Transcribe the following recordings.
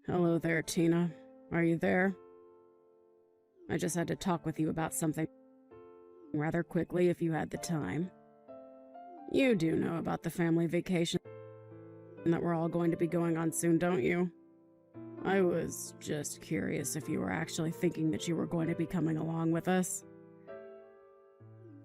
Hello there, Tina. Are you there? I just had to talk with you about something rather quickly if you had the time. You do know about the family vacation that we're all going to be going on soon, don't you? I was just curious if you were actually thinking that you were going to be coming along with us.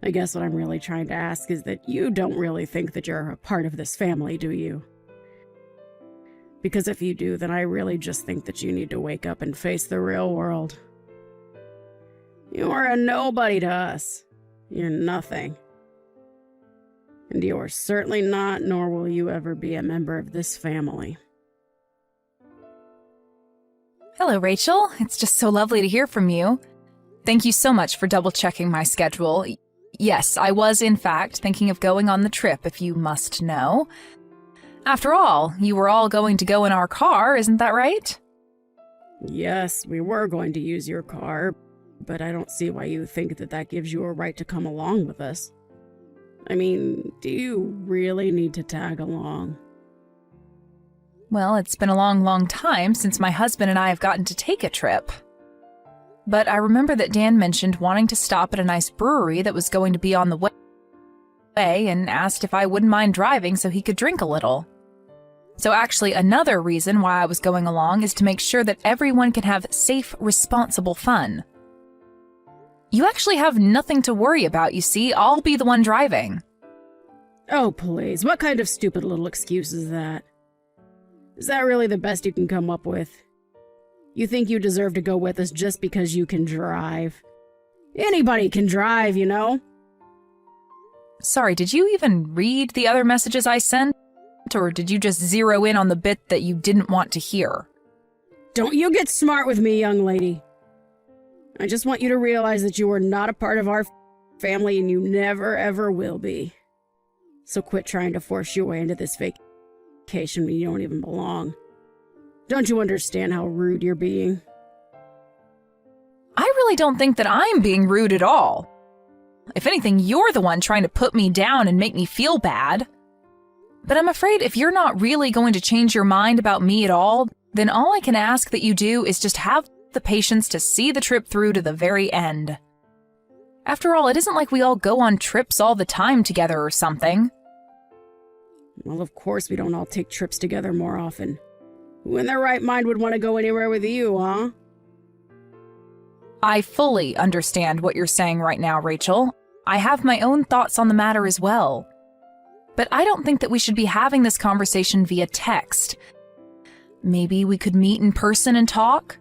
I guess what I'm really trying to ask is that you don't really think that you're a part of this family, do you? Because if you do, then I really just think that you need to wake up and face the real world. You are a nobody to us. You're nothing. And you are certainly not, nor will you ever be a member of this family. Hello, Rachel. It's just so lovely to hear from you. Thank you so much for double-checking my schedule. Yes, I was, in fact, thinking of going on the trip, if you must know. After all, you were all going to go in our car, isn't that right? Yes, we were going to use your car, but I don't see why you think that that gives you a right to come along with us. I mean, do you really need to tag along? Well, it's been a long, long time since my husband and I have gotten to take a trip. But I remember that Dan mentioned wanting to stop at a nice brewery that was going to be on the way and asked if I wouldn't mind driving so he could drink a little. So actually, another reason why I was going along is to make sure that everyone can have safe, responsible fun. You actually have nothing to worry about, you see. I'll be the one driving. Oh, please. What kind of stupid little excuse is that? Is that really the best you can come up with? You think you deserve to go with us just because you can drive? Anybody can drive, you know? Sorry, did you even read the other messages I sent? Or did you just zero in on the bit that you didn't want to hear? Don't you get smart with me, young lady. I just want you to realize that you are not a part of our family and you never, ever will be. So quit trying to force your way into this vacation when you don't even belong. Don't you understand how rude you're being? I really don't think that I'm being rude at all. If anything, you're the one trying to put me down and make me feel bad. But I'm afraid if you're not really going to change your mind about me at all, then all I can ask that you do is just have the patience to see the trip through to the very end. After all, it isn't like we all go on trips all the time together or something. Well, of course we don't all take trips together more often. Who in their right mind would want to go anywhere with you, huh? I fully understand what you're saying right now, Rachel. I have my own thoughts on the matter as well. But I don't think that we should be having this conversation via text. Maybe we could meet in person and talk?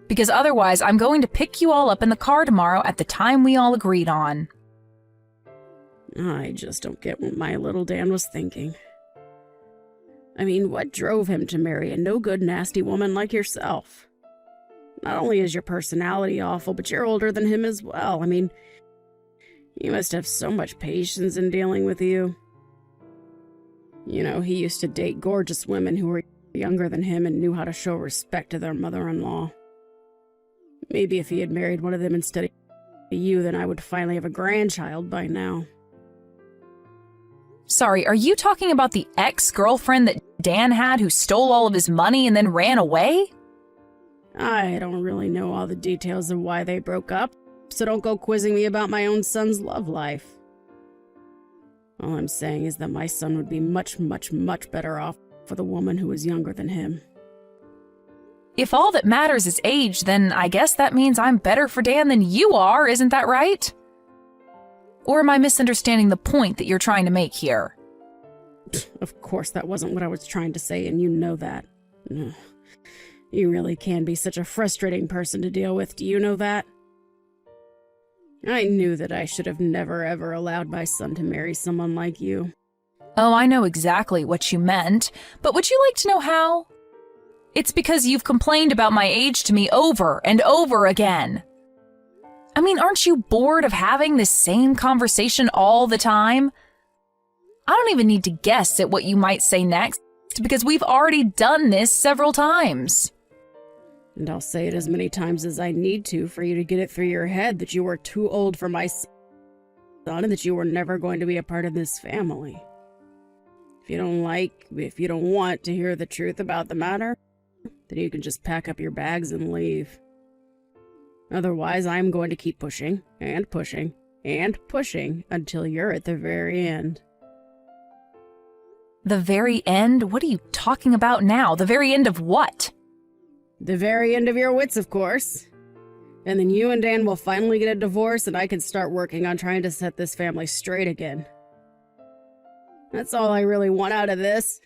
Because otherwise, I'm going to pick you all up in the car tomorrow at the time we all agreed on. I just don't get what my little Dan was thinking. I mean, what drove him to marry a no-good, nasty woman like yourself? Not only is your personality awful, but you're older than him as well. I mean, he must have so much patience in dealing with you. You know, he used to date gorgeous women who were younger than him and knew how to show respect to their mother-in-law. Maybe if he had married one of them instead of you, then I would finally have a grandchild by now. Sorry, are you talking about the ex-girlfriend that Dan had who stole all of his money and then ran away? I don't really know all the details of why they broke up, so don't go quizzing me about my own son's love life. All I'm saying is that my son would be much, much, much better off with a woman who was younger than him. If all that matters is age, then I guess that means I'm better for Dan than you are, isn't that right? Or am I misunderstanding the point that you're trying to make here? Of course, that wasn't what I was trying to say, and you know that. Ugh. You really can be such a frustrating person to deal with, do you know that? I knew that I should have never ever allowed my son to marry someone like you. Oh, I know exactly what you meant, but would you like to know how? It's because you've complained about my age to me over and over again. I mean, aren't you bored of having this same conversation all the time? I don't even need to guess at what you might say next, because we've already done this several times. And I'll say it as many times as I need to for you to get it through your head that you are too old for my son and that you were never going to be a part of this family. If you don't want to hear the truth about the matter, then you can just pack up your bags and leave. Otherwise, I'm going to keep pushing and pushing and pushing until you're at the very end. The very end? What are you talking about now? The very end of what? The very end of your wits, of course. And then you and Dan will finally get a divorce and I can start working on trying to set this family straight again. That's all I really want out of this.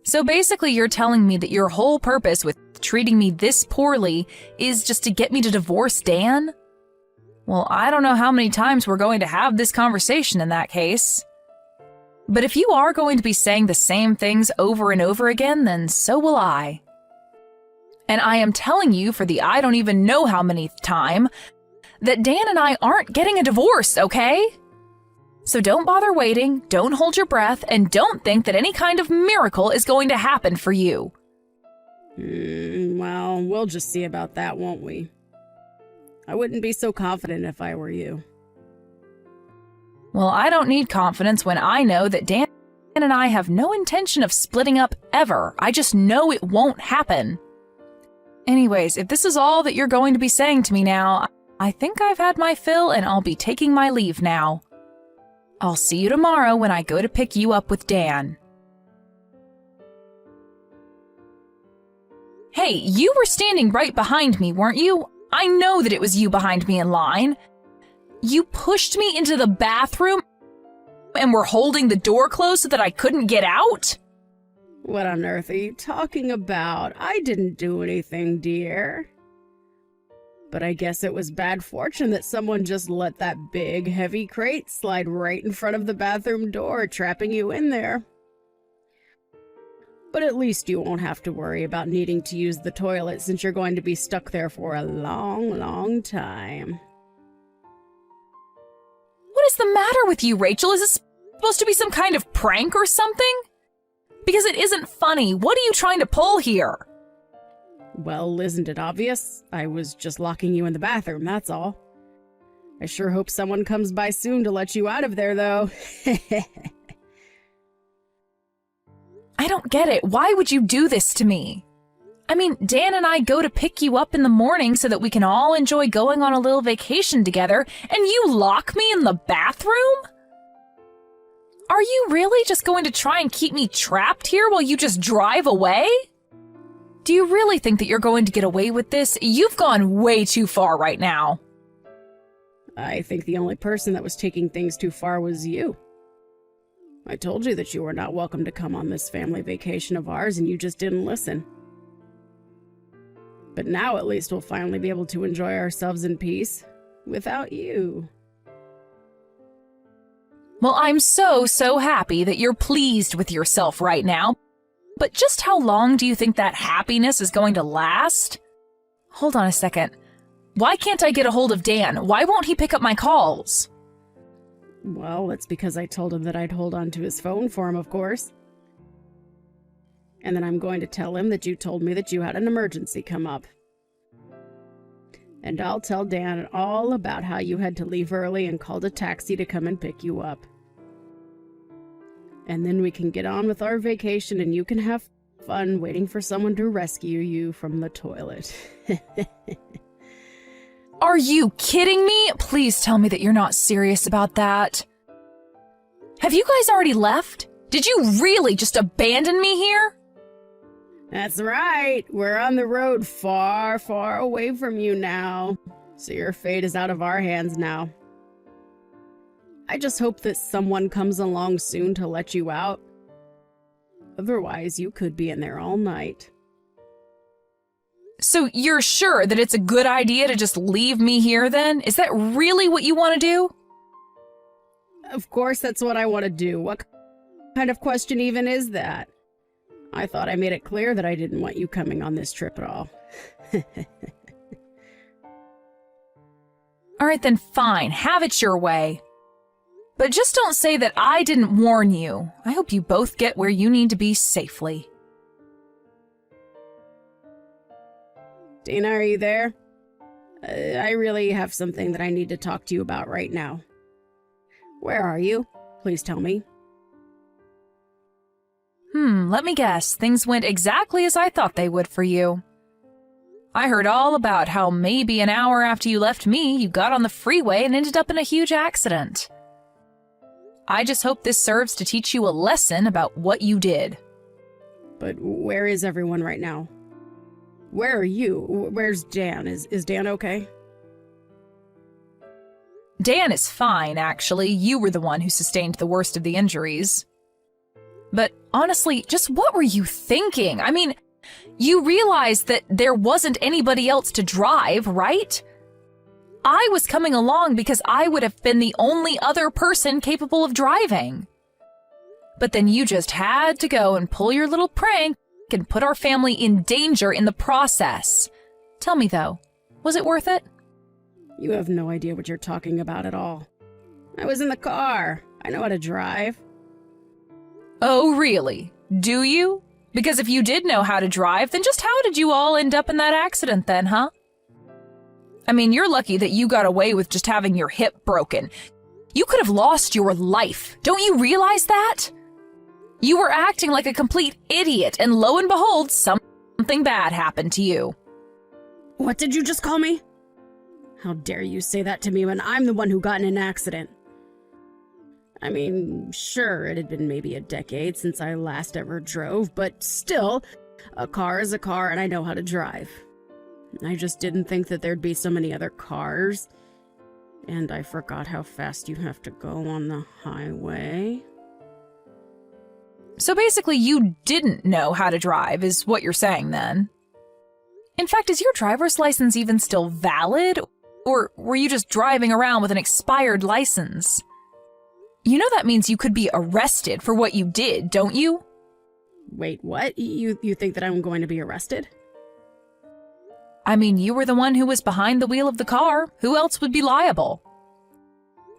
So basically you're telling me that your whole purpose with treating me this poorly is just to get me to divorce Dan? Well, I don't know how many times we're going to have this conversation in that case. But if you are going to be saying the same things over and over again, then so will I. And I am telling you for the I don't even know how many time that Dan and I aren't getting a divorce, okay? So don't bother waiting, don't hold your breath, and don't think that any kind of miracle is going to happen for you. Well, we'll just see about that, won't we? I wouldn't be so confident if I were you. Well, I don't need confidence when I know that Dan and I have no intention of splitting up ever. I just know it won't happen. Anyways, if this is all that you're going to be saying to me now, I think I've had my fill and I'll be taking my leave now. I'll see you tomorrow when I go to pick you up with Dan. Hey, you were standing right behind me, weren't you? I know that it was you behind me in line. You pushed me into the bathroom and were holding the door closed so that I couldn't get out? What on earth are you talking about? I didn't do anything, dear. But I guess it was bad fortune that someone just let that big, heavy crate slide right in front of the bathroom door, trapping you in there. But at least you won't have to worry about needing to use the toilet since you're going to be stuck there for a long, long time. What is the matter with you, Rachel? Is this supposed to be some kind of prank or something? Because it isn't funny. What are you trying to pull here? Well, isn't it obvious? I was just locking you in the bathroom, that's all. I sure hope someone comes by soon to let you out of there, though. I don't get it. Why would you do this to me? I mean, Dan and I go to pick you up in the morning so that we can all enjoy going on a little vacation together, and you lock me in the bathroom? Are you really just going to try and keep me trapped here while you just drive away? Do you really think that you're going to get away with this? You've gone way too far right now. I think the only person that was taking things too far was you. I told you that you were not welcome to come on this family vacation of ours, and you just didn't listen. But now at least we'll finally be able to enjoy ourselves in peace, without you. Well, I'm so happy that you're pleased with yourself right now. But just how long do you think that happiness is going to last? Hold on a second. Why can't I get a hold of Dan? Why won't he pick up my calls? Well, that's because I told him that I'd hold on to his phone for him, of course. And then I'm going to tell him that you told me that you had an emergency come up. And I'll tell Dan all about how you had to leave early and called a taxi to come and pick you up. And then we can get on with our vacation and you can have fun waiting for someone to rescue you from the toilet. Are you kidding me? Please tell me that you're not serious about that. Have you guys already left? Did you really just abandon me here? That's right. We're on the road far, far away from you now. So your fate is out of our hands now. I just hope that someone comes along soon to let you out. Otherwise, you could be in there all night. So you're sure that it's a good idea to just leave me here then? Is that really what you want to do? Of course that's what I want to do. What kind of question even is that? I thought I made it clear that I didn't want you coming on this trip at all. All right then, fine. Have it your way. But just don't say that I didn't warn you. I hope you both get where you need to be safely. Dana, are you there? I really have something that I need to talk to you about right now. Where are you? Please tell me. Let me guess. Things went exactly as I thought they would for you. I heard all about how maybe an hour after you left me, you got on the freeway and ended up in a huge accident. I just hope this serves to teach you a lesson about what you did. But where is everyone right now? Where are you? Where's Dan? Is Dan okay? Dan is fine, actually. You were the one who sustained the worst of the injuries. But honestly, just what were you thinking? I mean, you realize that there wasn't anybody else to drive, right? I was coming along because I would have been the only other person capable of driving. But then you just had to go and pull your little prank and put our family in danger in the process. Tell me though, was it worth it? You have no idea what you're talking about at all. I was in the car. I know how to drive. Oh, really? Do you? Because if you did know how to drive, then just how did you all end up in that accident then, huh? I mean, you're lucky that you got away with just having your hip broken. You could have lost your life. Don't you realize that? You were acting like a complete idiot, and lo and behold, something bad happened to you. What did you just call me? How dare you say that to me when I'm the one who got in an accident? I mean, sure, it had been maybe a decade since I last ever drove, but still, a car is a car and I know how to drive. I just didn't think that there'd be so many other cars. And I forgot how fast you have to go on the highway. So basically, you didn't know how to drive, is what you're saying then. In fact, is your driver's license even still valid? Or were you just driving around with an expired license? You know that means you could be arrested for what you did, don't you? Wait, what? You think that I'm going to be arrested? I mean, you were the one who was behind the wheel of the car. Who else would be liable?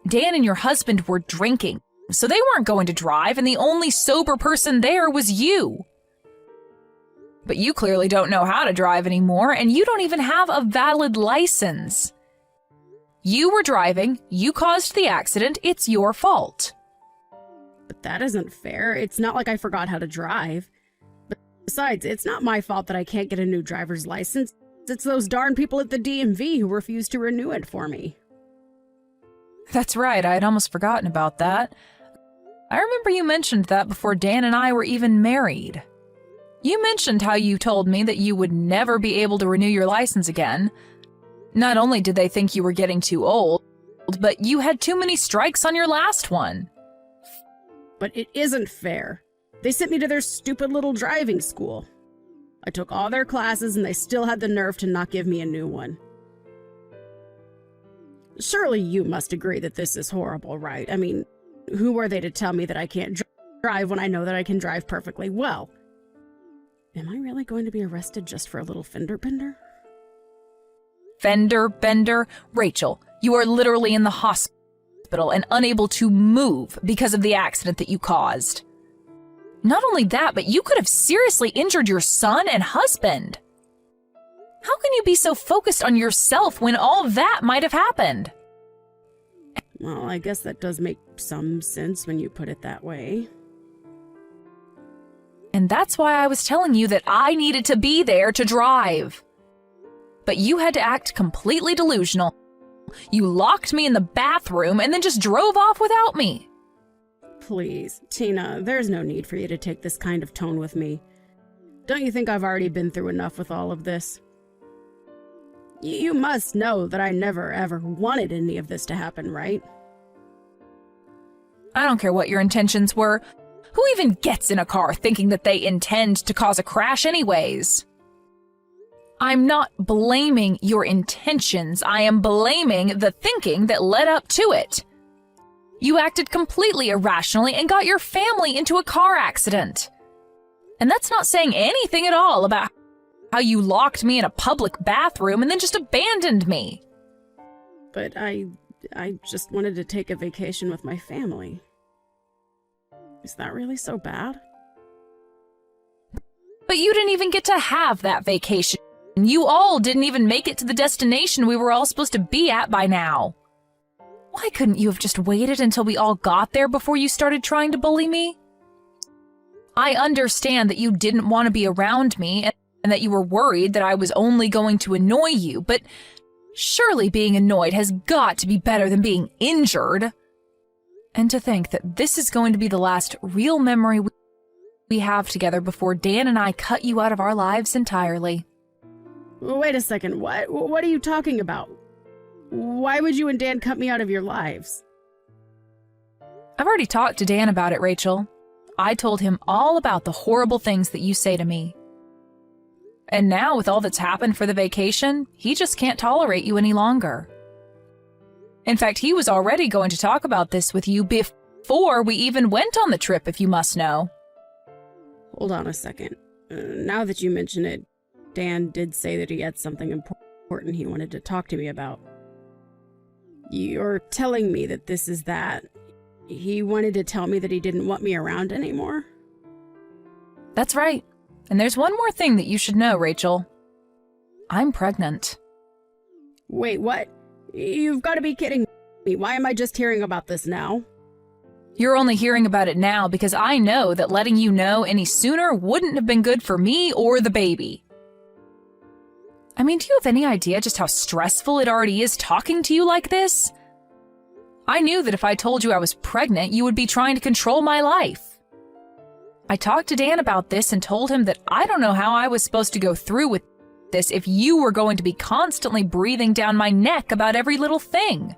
Dan and your husband were drinking, so they weren't going to drive, and the only sober person there was you. But you clearly don't know how to drive anymore, and you don't even have a valid license. You were driving, you caused the accident, it's your fault. But that isn't fair. It's not like I forgot how to drive. Besides, it's not my fault that I can't get a new driver's license. It's those darn people at the DMV who refuse to renew it for me. That's right, I had almost forgotten about that. I remember you mentioned that before Dan and I were even married. You mentioned how you told me that you would never be able to renew your license again. Not only did they think you were getting too old, but you had too many strikes on your last one. But it isn't fair. They sent me to their stupid little driving school. I took all their classes and they still had the nerve to not give me a new one. Surely you must agree that this is horrible, right? I mean, who are they to tell me that I can't drive when I know that I can drive perfectly well? Am I really going to be arrested just for a little fender bender? Fender bender? Rachel, you are literally in the hospital and unable to move because of the accident that you caused. Not only that, but you could have seriously injured your son and husband. How can you be so focused on yourself when all that might have happened? Well, I guess that does make some sense when you put it that way. And that's why I was telling you that I needed to be there to drive. But you had to act completely delusional. You locked me in the bathroom and then just drove off without me. Please, Tina, there's no need for you to take this kind of tone with me. Don't you think I've already been through enough with all of this? You must know that I never ever wanted any of this to happen, right? I don't care what your intentions were. Who even gets in a car thinking that they intend to cause a crash anyways? I'm not blaming your intentions. I am blaming the thinking that led up to it. You acted completely irrationally and got your family into a car accident. And that's not saying anything at all about how you locked me in a public bathroom and then just abandoned me. But I just wanted to take a vacation with my family. Is that really so bad? But you didn't even get to have that vacation. You all didn't even make it to the destination we were all supposed to be at by now. Why couldn't you have just waited until we all got there before you started trying to bully me? I understand that you didn't want to be around me and that you were worried that I was only going to annoy you, but surely being annoyed has got to be better than being injured. And to think that this is going to be the last real memory we have together before Dan and I cut you out of our lives entirely. Wait a second, what? What are you talking about? Why would you and Dan cut me out of your lives? I've already talked to Dan about it, Rachel. I told him all about the horrible things that you say to me. And now, with all that's happened for the vacation, he just can't tolerate you any longer. In fact, he was already going to talk about this with you before we even went on the trip, if you must know. Hold on a second. Now that you mention it, Dan did say that he had something important he wanted to talk to me about. You're telling me that this is that. He wanted to tell me that he didn't want me around anymore? That's right. And there's one more thing that you should know, Rachel. I'm pregnant. Wait, what? You've got to be kidding me. Why am I just hearing about this now? You're only hearing about it now because I know that letting you know any sooner wouldn't have been good for me or the baby. I mean, do you have any idea just how stressful it already is talking to you like this? I knew that if I told you I was pregnant, you would be trying to control my life. I talked to Dan about this and told him that I don't know how I was supposed to go through with this if you were going to be constantly breathing down my neck about every little thing.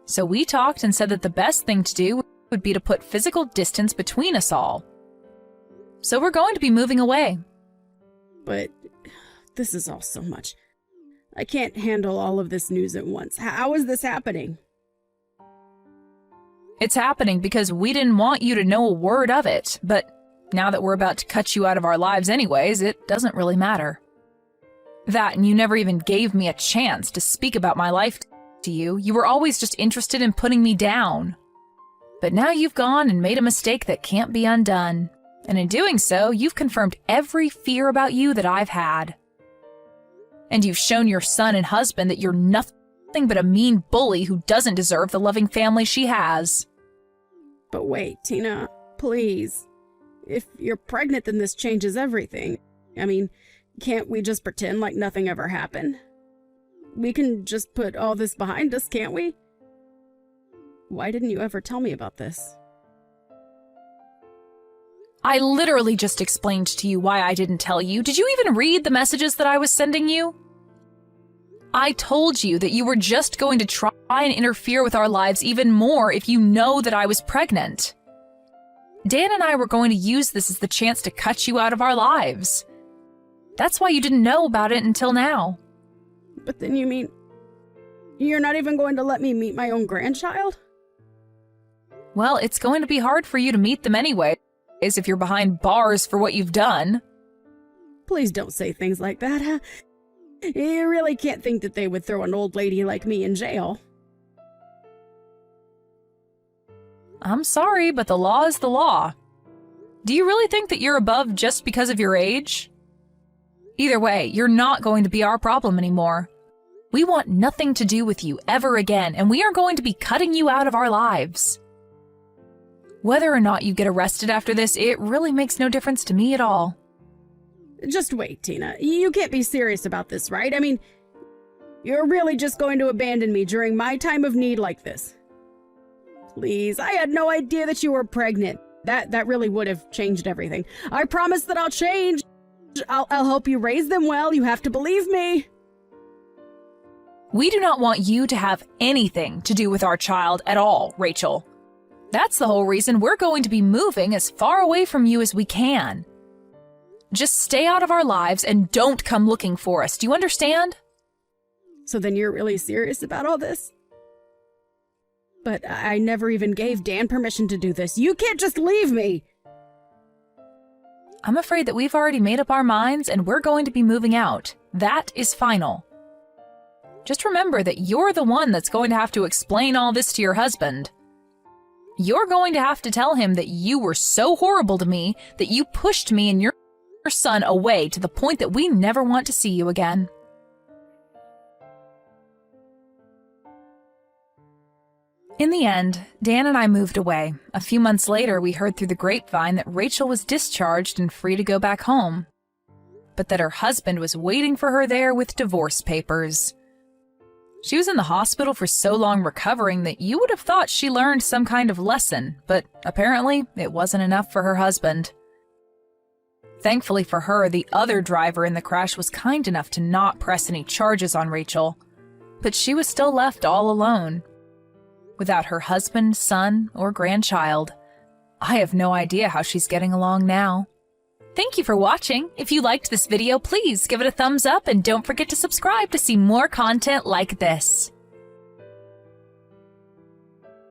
So we talked and said that the best thing to do would be to put physical distance between us all. So we're going to be moving away. But this is all so much. I can't handle all of this news at once. How is this happening? It's happening because we didn't want you to know a word of it, but now that we're about to cut you out of our lives anyways, it doesn't really matter. That, and you never even gave me a chance to speak about my life to you. You were always just interested in putting me down. But now you've gone and made a mistake that can't be undone. And in doing so, you've confirmed every fear about you that I've had. And you've shown your son and husband that you're nothing but a mean bully who doesn't deserve the loving family she has. But wait, Tina, please. If you're pregnant, then this changes everything. I mean, can't we just pretend like nothing ever happened? We can just put all this behind us, can't we? Why didn't you ever tell me about this? I literally just explained to you why I didn't tell you. Did you even read the messages that I was sending you? I told you that you were just going to try and interfere with our lives even more if you know that I was pregnant. Dan and I were going to use this as the chance to cut you out of our lives. That's why you didn't know about it until now. But then you mean you're not even going to let me meet my own grandchild? Well, it's going to be hard for you to meet them anyway, if you're behind bars for what you've done. Please don't say things like that. You really can't think that they would throw an old lady like me in jail. I'm sorry, but the law is the law. Do you really think that you're above just because of your age? Either way, you're not going to be our problem anymore. We want nothing to do with you ever again, and we are going to be cutting you out of our lives. Whether or not you get arrested after this, it really makes no difference to me at all. Just wait, Tina. You can't be serious about this, right? I mean, you're really just going to abandon me during my time of need like this? Please, I had no idea that you were pregnant. That really would have changed everything. I promise that I'll change. I'll help you raise them well. You have to believe me. We do not want you to have anything to do with our child at all, Rachel. That's the whole reason we're going to be moving as far away from you as we can. Just stay out of our lives and don't come looking for us. Do you understand? So then you're really serious about all this? But I never even gave Dan permission to do this. You can't just leave me! I'm afraid that we've already made up our minds and we're going to be moving out. That is final. Just remember that you're the one that's going to have to explain all this to your husband. You're going to have to tell him that you were so horrible to me that you pushed me and your son away to the point that we never want to see you again. In the end, Dan and I moved away. A few months later, we heard through the grapevine that Rachel was discharged and free to go back home, but that her husband was waiting for her there with divorce papers. She was in the hospital for so long recovering that you would have thought she learned some kind of lesson, but apparently it wasn't enough for her husband. Thankfully for her, the other driver in the crash was kind enough to not press any charges on Rachel, but she was still left all alone, without her husband, son, or grandchild. I have no idea how she's getting along now. Thank you for watching. If you liked this video, please give it a thumbs up and don't forget to subscribe to see more content like this.